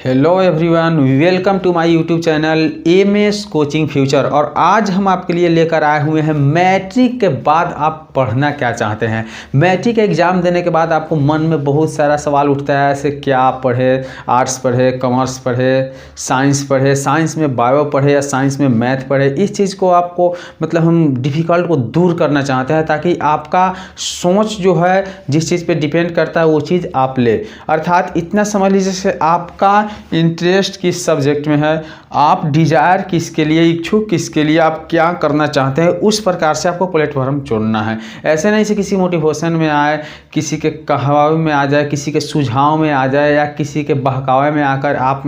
Hello everyone, welcome to my YouTube channel MS coaching future. और आज हम आपके लिए लेकर आए हुए हैं मैट्रिक के बाद आप पढ़ना क्या चाहते हैं। मैट्रिक एग्ज़ाम देने के बाद आपको मन में बहुत सारा सवाल उठता है, ऐसे क्या पढ़े, आर्ट्स पढ़े, कॉमर्स पढ़े, साइंस पढ़े, साइंस में बायो पढ़े या साइंस में मैथ पढ़े। इस चीज़ को आपको हम डिफ़िकल्ट को दूर करना चाहते हैं ताकि आपका सोच जो है जिस चीज़ पे डिपेंड करता है वो चीज़ आप ले। अर्थात इतना समझ लीजिए जैसे आपका इंटरेस्ट किस सब्जेक्ट में है, आप डिजायर किसके लिए, इच्छुक किसके लिए, आप क्या करना चाहते हैं, उस प्रकार से आपको प्लेटफॉर्म चुनना है। ऐसे नहीं से किसी मोटिवेशन में आए, किसी के कहवावे में आ जाए, किसी के सुझाव में आ जाए या किसी के बहकावे में आकर आप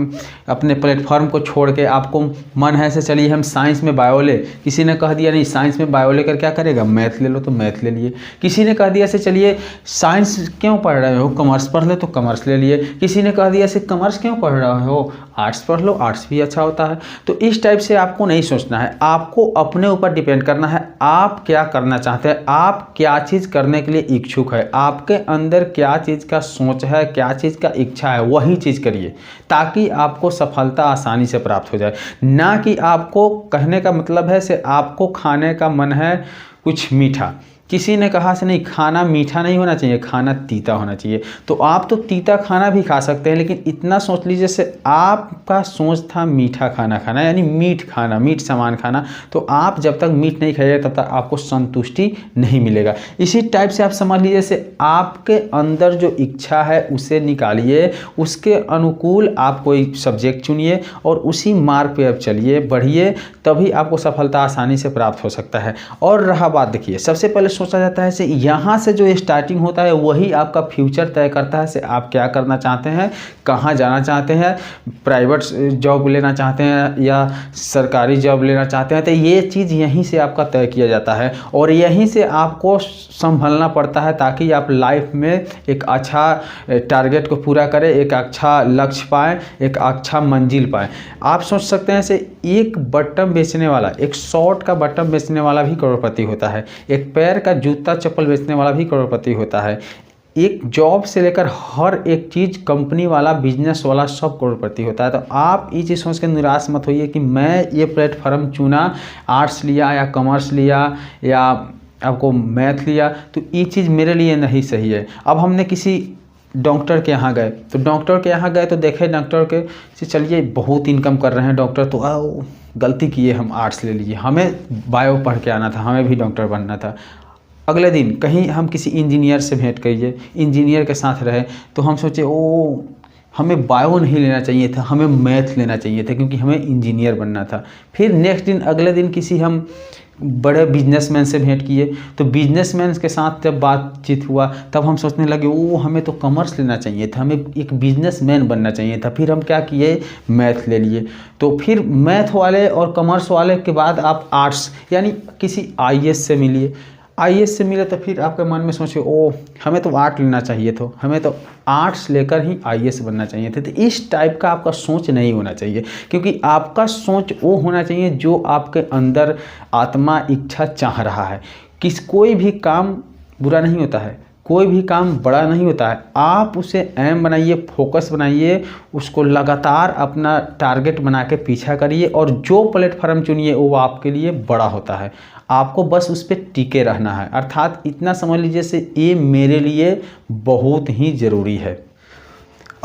अपने प्लेटफॉर्म को छोड़ के आपको मन है से चलिए हम साइंस में बायो ले। किसी ने कह दिया नहीं साइंस में बायो लेकर क्या करेगा, मैथ ले लो तो मैथ ले लिए। किसी ने कह दिया से चलिए साइंस क्यों पढ़ रहे हो, कॉमर्स पढ़ ले तो कॉमर्स ले लिए। किसी ने कह दिया से कॉमर्स क्यों पढ़ रहे हो, आर्ट्स पढ़ लो, आर्ट्स भी अच्छा होता है। तो इस टाइप से आपको नहीं सोचना है, आपको अपने ऊपर डिपेंड करना है आप क्या करना चाहते हैं, आप क्या चीज़ करने के लिए इच्छुक है, आपके अंदर क्या चीज़ का सोच है, क्या चीज़ का इच्छा है, वही चीज़ करिए ताकि आपको सफलता आसानी से प्राप्त हो जाए। ना कि आपको कहने का मतलब है से आपको खाने का मन है कुछ मीठा, किसी ने कहा से नहीं खाना मीठा नहीं होना चाहिए, खाना तीता होना चाहिए। तो आप तो तीता खाना भी खा सकते हैं, लेकिन इतना सोच लीजिए जैसे आपका सोच था मीठा खाना खाना, यानी मीठ खाना, मीठ सामान खाना। तो आप जब तक मीठ नहीं खाइए तब तक आपको संतुष्टि नहीं मिलेगा। इसी टाइप से आप समझ लीजिए जैसे आपके अंदर जो इच्छा है उसे निकालिए, उसके अनुकूल आप कोई सब्जेक्ट चुनिए और उसी मार्ग पे आप चलिए, बढ़िए, तभी आपको सफलता आसानी से प्राप्त हो सकता है। और रहा बात, देखिए सबसे पहले सोचा जाता है से यहाँ से जो स्टार्टिंग होता है वही आपका फ्यूचर तय करता है से आप क्या करना चाहते हैं, कहाँ जाना चाहते हैं, प्राइवेट जॉब लेना चाहते हैं या सरकारी जॉब लेना चाहते हैं। तो ये चीज़ यहीं से आपका तय किया जाता है और यहीं से आपको संभलना पड़ता है ताकि आप लाइफ में एक अच्छा टारगेट को पूरा करें, एक अच्छा लक्ष्य पाएँ, एक अच्छा मंजिल पाएँ। आप सोच सकते हैं से एक बटन बेचने वाला, एक शॉर्ट का बटन बेचने वाला भी करोड़पति होता है, एक पैर का जूता चप्पल बेचने वाला भी करोड़पति होता है। एक जॉब से लेकर हर एक चीज़, कंपनी वाला, बिजनेस वाला, सब करोड़पति होता है। तो आप ये चीज़ सोच के निराश मत होइए कि मैं ये प्लेटफॉर्म चुना, आर्ट्स लिया या कॉमर्स लिया या आपको मैथ लिया तो ये चीज़ मेरे लिए नहीं सही है। अब हमने किसी डॉक्टर के यहाँ गए तो डॉक्टर के यहाँ गए तो देखे डॉक्टर के से चलिए बहुत इनकम कर रहे हैं डॉक्टर, तो गलती किए, हम आर्ट्स ले लिए, हमें बायो पढ़ के आना था, हमें भी डॉक्टर बनना था। अगले दिन कहीं हम किसी इंजीनियर से भेंट करिए, इंजीनियर के साथ रहे तो हम सोचे हमें बायो नहीं लेना चाहिए था, हमें मैथ लेना चाहिए था क्योंकि हमें इंजीनियर बनना था। फिर नेक्स्ट दिन, अगले दिन किसी हम बड़े बिजनेसमैन से भेंट किए तो बिजनेसमैन के साथ जब बातचीत हुआ तब हम सोचने लगे हमें तो कॉमर्स लेना चाहिए था, हमें एक बिजनेसमैन बनना चाहिए था। फिर हम क्या किए, मैथ ले लिए। तो फिर मैथ वाले और कॉमर्स वाले के बाद आप आर्ट्स यानी किसी आईएएस से मिलिए, आईएएस से मिले तो फिर आपके मन में सोचे हमें तो आर्ट लेना चाहिए था, हमें तो आर्ट्स लेकर ही आईएएस बनना चाहिए थे। तो इस टाइप का आपका सोच नहीं होना चाहिए क्योंकि आपका सोच वो होना चाहिए जो आपके अंदर आत्मा इच्छा चाह रहा है। कोई भी काम बुरा नहीं होता है, कोई भी काम बड़ा नहीं होता है। आप उसे एम बनाइए, फोकस बनाइए, उसको लगातार अपना टारगेट बना के पीछा करिए और जो प्लेटफॉर्म चुनिए वो आपके लिए बड़ा होता है। आपको बस उस पर टिके रहना है। अर्थात इतना समझ लीजिए से ये मेरे लिए बहुत ही ज़रूरी है।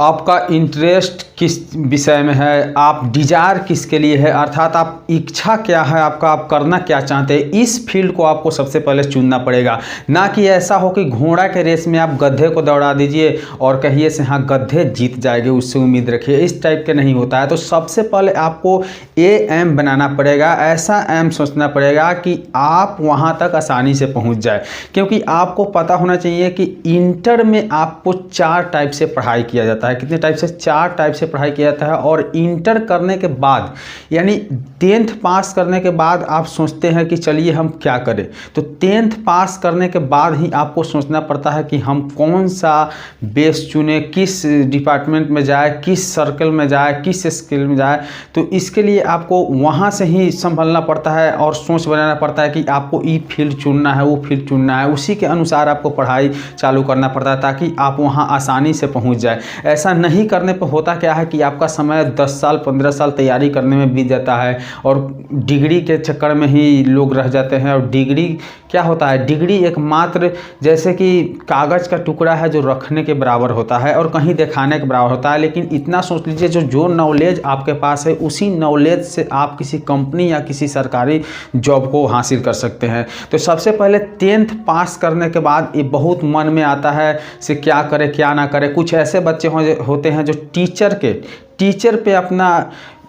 आपका इंटरेस्ट किस विषय में है, आप डिजायर किसके लिए है, अर्थात आप इच्छा क्या है आपका, आप करना क्या चाहते हैं, इस फील्ड को आपको सबसे पहले चुनना पड़ेगा। ना कि ऐसा हो कि घोड़ा के रेस में आप गधे को दौड़ा दीजिए और कहिए से हाँ गधे जीत जाएंगे, उससे उम्मीद रखिए। इस टाइप के नहीं होता है। तो सबसे पहले आपको एम बनाना पड़ेगा, ऐसा एम सोचना पड़ेगा कि आप वहाँ तक आसानी से पहुँच जाए। क्योंकि आपको पता होना चाहिए कि इंटर में आपको 4 टाइप से पढ़ाई किया जाता है। कितने टाइप से, 4 टाइप से पढ़ाई किया जाता है। और इंटर करने के बाद यानी 10th पास करने के बाद आप सोचते हैं कि चलिए हम क्या करें, तो 10th पास करने के बाद ही आपको सोचना पड़ता है कि हम कौन सा बेस चुने, किस डिपार्टमेंट में जाए, किस सर्कल में जाए, किस स्किल में जाए। तो इसके लिए आपको वहाँ से ही संभलना पड़ता है और सोच बनाना पड़ता है कि आपको ये फील्ड चुनना है, वो फील्ड चुनना है। उसी के अनुसार आपको पढ़ाई चालू करना पड़ता है ताकि आप वहाँ आसानी से पहुँच जाए। ऐसा नहीं करने पर होता क्या है कि आपका समय 10 साल 15 साल तैयारी करने में बीत जाता है और डिग्री के चक्कर में ही लोग रह जाते हैं। और डिग्री क्या होता है, डिग्री एकमात्र जैसे कि कागज़ का टुकड़ा है जो रखने के बराबर होता है और कहीं दिखाने के बराबर होता है। लेकिन इतना सोच लीजिए जो नॉलेज आपके पास है उसी नॉलेज से आप किसी कंपनी या किसी सरकारी जॉब को हासिल कर सकते हैं। तो सबसे पहले 10th पास करने के बाद ये बहुत मन में आता है से क्या करे क्या ना करे। कुछ ऐसे बच्चे होते हैं जो टीचर पे अपना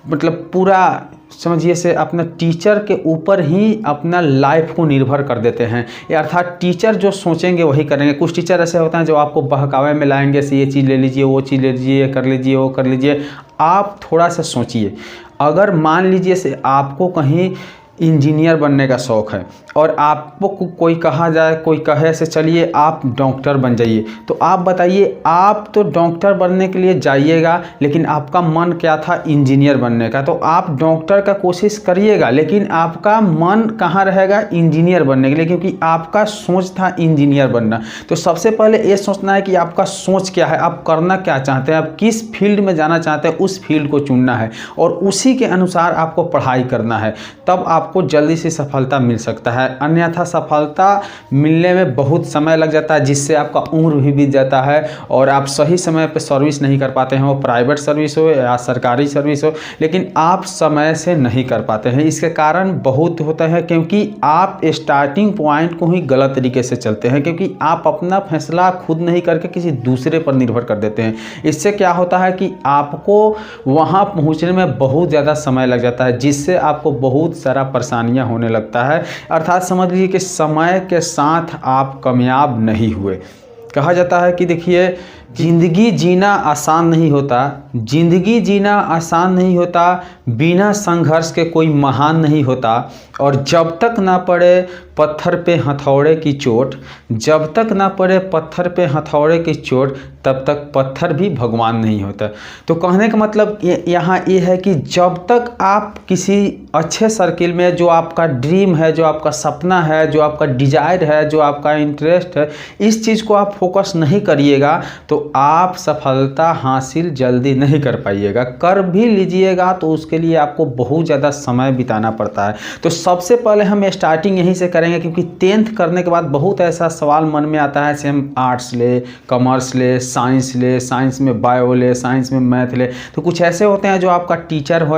मतलब पूरा समझिए से अपना टीचर के ऊपर ही अपना लाइफ को निर्भर कर देते हैं, अर्थात टीचर जो सोचेंगे वही करेंगे। कुछ टीचर ऐसे होते हैं जो आपको बहकावे में लाएंगे से ये चीज़ ले लीजिए, वो चीज़ ले लीजिए, ये कर लीजिए, वो कर लीजिए। आप थोड़ा सा सोचिए, अगर मान लीजिए से आपको कहीं इंजीनियर बनने का शौक़ है और आपको कोई कहा जाए, कोई कहे से चलिए आप डॉक्टर बन जाइए, तो आप बताइए, आप तो डॉक्टर बनने के लिए जाइएगा लेकिन आपका मन क्या था, इंजीनियर बनने का। तो आप डॉक्टर का कोशिश करिएगा लेकिन आपका मन कहाँ रहेगा, इंजीनियर बनने के लिए, क्योंकि आपका सोच था इंजीनियर बनना। तो सबसे पहले ये सोचना है कि आपका सोच क्या है, आप करना क्या चाहते हैं, आप किस फील्ड में जाना चाहते हैं, उस फील्ड को चुनना है और उसी के अनुसार आपको पढ़ाई करना है। तब आपको जल्दी से सफलता मिल सकता है, अन्यथा सफलता मिलने में बहुत समय लग जाता है, जिससे आपका उम्र भी बीत जाता है और आप सही समय पर सर्विस नहीं कर पाते हैं, वो प्राइवेट सर्विस हो या सरकारी सर्विस हो, लेकिन आप समय से नहीं कर पाते हैं। इसके कारण बहुत होता है क्योंकि आप स्टार्टिंग पॉइंट को ही गलत तरीके से चलते हैं, क्योंकि आप अपना फैसला खुद नहीं करके किसी दूसरे पर निर्भर कर देते हैं। इससे क्या होता है कि आपको वहाँ पहुँचने में बहुत ज़्यादा समय लग जाता है, जिससे आपको बहुत सारा परेशानियां होने लगता है। अर्थात समझ लीजिए कि समय के साथ आप कामयाब नहीं हुए। कहा जाता है कि देखिए, ज़िंदगी जीना आसान नहीं होता, ज़िंदगी जीना आसान नहीं होता, बिना संघर्ष के कोई महान नहीं होता, और जब तक ना पड़े पत्थर पे हथौड़े की चोट, जब तक ना पड़े पत्थर पे हथौड़े की चोट, तब तक पत्थर भी भगवान नहीं होता। तो कहने का मतलब यहाँ ये है कि जब तक आप किसी अच्छे सर्किल में, जो आपका ड्रीम है, जो आपका सपना है, जो आपका डिजायर है, जो आपका इंटरेस्ट है, इस चीज़ को आप फोकस नहीं करिएगा तो आप सफलता हासिल जल्दी नहीं कर पाइएगा। कर भी लीजिएगा तो उसके लिए आपको बहुत ज़्यादा समय बिताना पड़ता है। तो सबसे पहले हम स्टार्टिंग यहीं से करेंगे, क्योंकि 10th करने के बाद बहुत ऐसा सवाल मन में आता है, से हम आर्ट्स ले, कॉमर्स ले, साइंस ले, साइंस में बायो ले, साइंस में मैथ ले। तो कुछ ऐसे होते हैं जो आपका टीचर हो,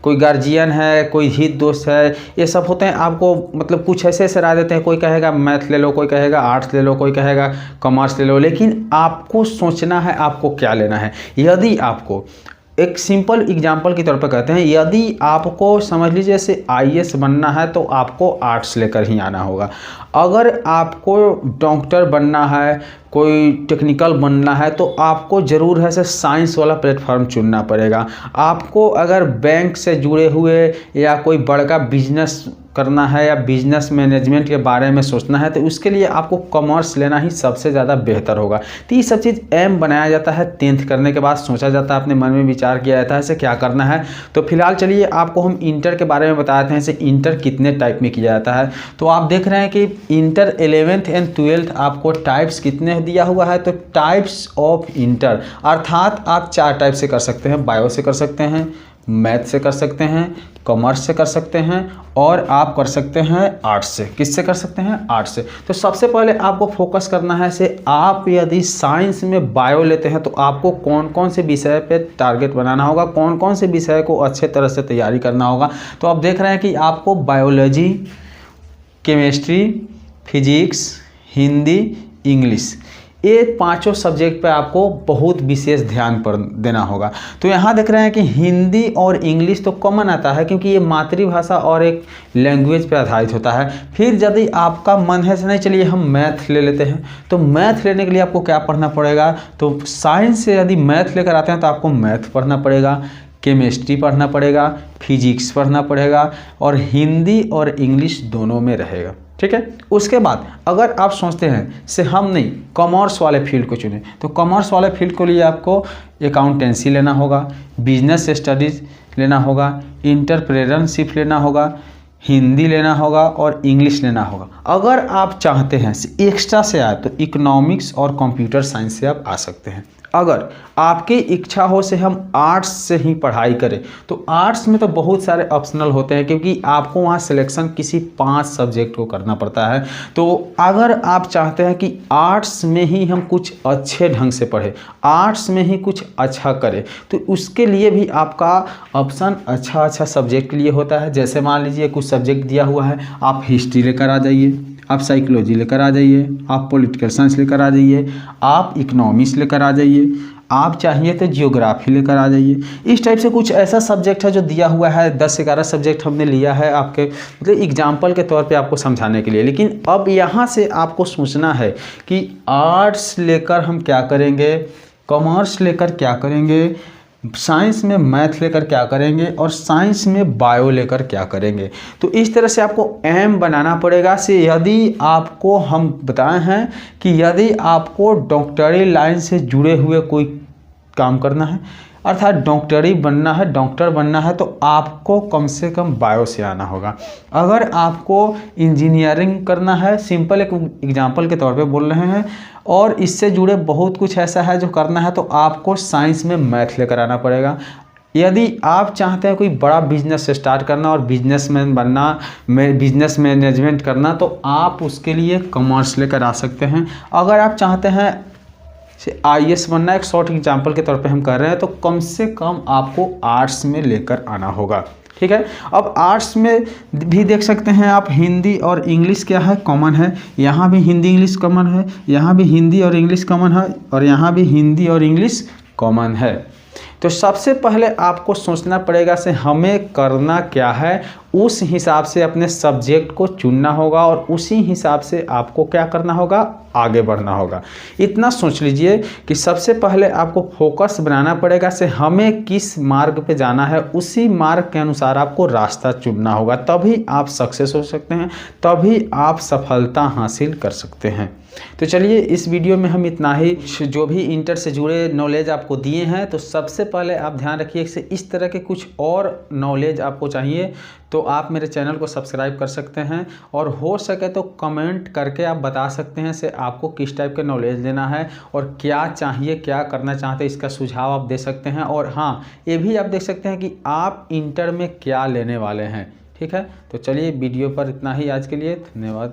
कोई गार्जियन है, कोई हित दोस्त है, ये सब होते हैं, आपको मतलब कुछ ऐसे राय देते हैं। कोई कहेगा मैथ ले लो, कोई कहेगा आर्ट्स ले लो, कोई कहेगा कॉमर्स ले लो, लेकिन आपको सोचना है आपको क्या लेना है। यदि आपको एक सिंपल एग्जांपल के तौर पर कहते हैं, यदि आपको समझ लीजिए जैसे IAS बनना है तो आपको आर्ट्स लेकर ही आना होगा। अगर आपको डॉक्टर बनना है, कोई टेक्निकल बनना है, तो आपको ज़रूर है से साइंस वाला प्लेटफॉर्म चुनना पड़ेगा। आपको अगर बैंक से जुड़े हुए या कोई बड़का बिजनेस करना है या बिजनेस मैनेजमेंट के बारे में सोचना है, तो उसके लिए आपको कॉमर्स लेना ही सबसे ज़्यादा बेहतर होगा। तो ये सब चीज़ एम बनाया जाता है 10th करने के बाद, सोचा जाता है, अपने मन में विचार किया जाता है इसे क्या करना है। तो फिलहाल चलिए आपको हम इंटर के बारे में बताते हैं, इसे इंटर कितने टाइप में किया जाता है। तो आप देख रहे हैं कि इंटर 11th एंड 12th आपको टाइप्स कितने दिया हुआ है। तो टाइप्स ऑफ इंटर अर्थात आप 4 टाइप से कर सकते हैं, बायो से कर सकते हैं, मैथ से कर सकते हैं, कॉमर्स से कर सकते हैं, और आप कर सकते हैं आर्ट्स से। किससे कर सकते हैं? आर्ट्स से। तो सबसे पहले आपको फोकस करना है से आप यदि साइंस में बायो लेते हैं तो आपको कौन कौन से विषय पे टारगेट बनाना होगा, कौन कौन से विषय को अच्छे तरह से तैयारी करना होगा। तो आप देख रहे हैं कि आपको biology, chemistry, physics, Hindi, English, ये 5 सब्जेक्ट पे आपको बहुत विशेष ध्यान पर देना होगा। तो यहाँ देख रहे हैं कि हिंदी और इंग्लिश तो कॉमन आता है, क्योंकि ये मातृभाषा और एक लैंग्वेज पे आधारित होता है। फिर यदि आपका मन है से नहीं चलिए हम मैथ ले लेते हैं, तो मैथ लेने के लिए आपको क्या पढ़ना पड़ेगा। तो साइंस से यदि मैथ लेकर आते हैं तो आपको मैथ पढ़ना पड़ेगा, केमिस्ट्री पढ़ना पड़ेगा, फिजिक्स पढ़ना पड़ेगा, और हिंदी और इंग्लिश दोनों में रहेगा। ठीक है। उसके बाद अगर आप सोचते हैं से हम नहीं कॉमर्स वाले फील्ड को चुनें, तो कॉमर्स वाले फील्ड के लिए आपको अकाउंटेंसी लेना होगा, बिजनेस स्टडीज़ लेना होगा, इंटरप्रेन्योरशिप लेना होगा, हिंदी लेना होगा और इंग्लिश लेना होगा। अगर आप चाहते हैं एक्स्ट्रा से आए तो इकोनॉमिक्स और कंप्यूटर साइंस से आप आ सकते हैं। अगर आपकी इच्छा हो से हम आर्ट्स से ही पढ़ाई करें तो आर्ट्स में तो बहुत सारे ऑप्शनल होते हैं, क्योंकि आपको वहाँ सिलेक्शन किसी 5 सब्जेक्ट को करना पड़ता है। तो अगर आप चाहते हैं कि आर्ट्स में ही हम कुछ अच्छे ढंग से पढ़ें, आर्ट्स में ही कुछ अच्छा करें, तो उसके लिए भी आपका ऑप्शन अच्छा सब्जेक्ट के लिए होता है। जैसे मान लीजिए कुछ सब्जेक्ट दिया हुआ है, आप हिस्ट्री लेकर आ जाइए, आप साइकोलॉजी लेकर आ जाइए, आप पॉलिटिकल साइंस लेकर आ जाइए, आप इकोनॉमिक्स लेकर आ जाइए, आप चाहिए तो जियोग्राफी लेकर आ जाइए। इस टाइप से कुछ ऐसा सब्जेक्ट है जो दिया हुआ है, 10-11 सब्जेक्ट हमने लिया है आपके मतलब एग्जाम्पल के तौर पे आपको समझाने के लिए। लेकिन अब यहाँ से आपको सोचना है कि आर्ट्स लेकर हम क्या करेंगे, कॉमर्स लेकर क्या करेंगे, साइंस में मैथ लेकर क्या करेंगे और साइंस में बायो लेकर क्या करेंगे। तो इस तरह से आपको एम बनाना पड़ेगा। से यदि आपको हम बताए हैं कि यदि आपको डॉक्टरी लाइन से जुड़े हुए कोई काम करना है, अर्थात डॉक्टरी बनना है, डॉक्टर बनना है, तो आपको कम से कम बायो से आना होगा। अगर आपको इंजीनियरिंग करना है, सिंपल एक एग्जांपल के तौर पे बोल रहे हैं, और इससे जुड़े बहुत कुछ ऐसा है जो करना है, तो आपको साइंस में मैथ लेकर आना पड़ेगा। यदि आप चाहते हैं कोई बड़ा बिजनेस स्टार्ट करना और बिजनेसमैन बनना, बिजनेस मैनेजमेंट करना, तो आप उसके लिए कॉमर्स लेकर आ सकते हैं। अगर आप चाहते हैं IAS बनना, एक शॉर्ट एग्जांपल के तौर पे हम कर रहे हैं, तो कम से कम आपको आर्ट्स में लेकर आना होगा। ठीक है। अब आर्ट्स में भी देख सकते हैं आप, हिंदी और इंग्लिश क्या है, कॉमन है। यहाँ भी हिंदी इंग्लिश कॉमन है, यहाँ भी हिंदी और इंग्लिश कॉमन है, और यहाँ भी हिंदी और इंग्लिश कॉमन है। तो सबसे पहले आपको सोचना पड़ेगा से हमें करना क्या है, उस हिसाब से अपने सब्जेक्ट को चुनना होगा और उसी हिसाब से आपको क्या करना होगा, आगे बढ़ना होगा। इतना सोच लीजिए कि सबसे पहले आपको फोकस बनाना पड़ेगा से हमें किस मार्ग पे जाना है, उसी मार्ग के अनुसार आपको रास्ता चुनना होगा। तभी आप सक्सेस हो सकते हैं, तभी आप सफलता हासिल कर सकते हैं। तो चलिए इस वीडियो में हम इतना ही, जो भी इंटर से जुड़े नॉलेज आपको दिए हैं। तो सबसे पहले आप ध्यान रखिए कि इस तरह के कुछ और नॉलेज आपको चाहिए तो आप मेरे चैनल को सब्सक्राइब कर सकते हैं, और हो सके तो कमेंट करके आप बता सकते हैं से आपको किस टाइप का नॉलेज लेना है और क्या चाहिए, क्या करना चाहते हैं, इसका सुझाव आप दे सकते हैं। और हाँ, ये भी आप देख सकते हैं कि आप इंटर में क्या लेने वाले हैं। ठीक है। तो चलिए वीडियो पर इतना ही आज के लिए, धन्यवाद।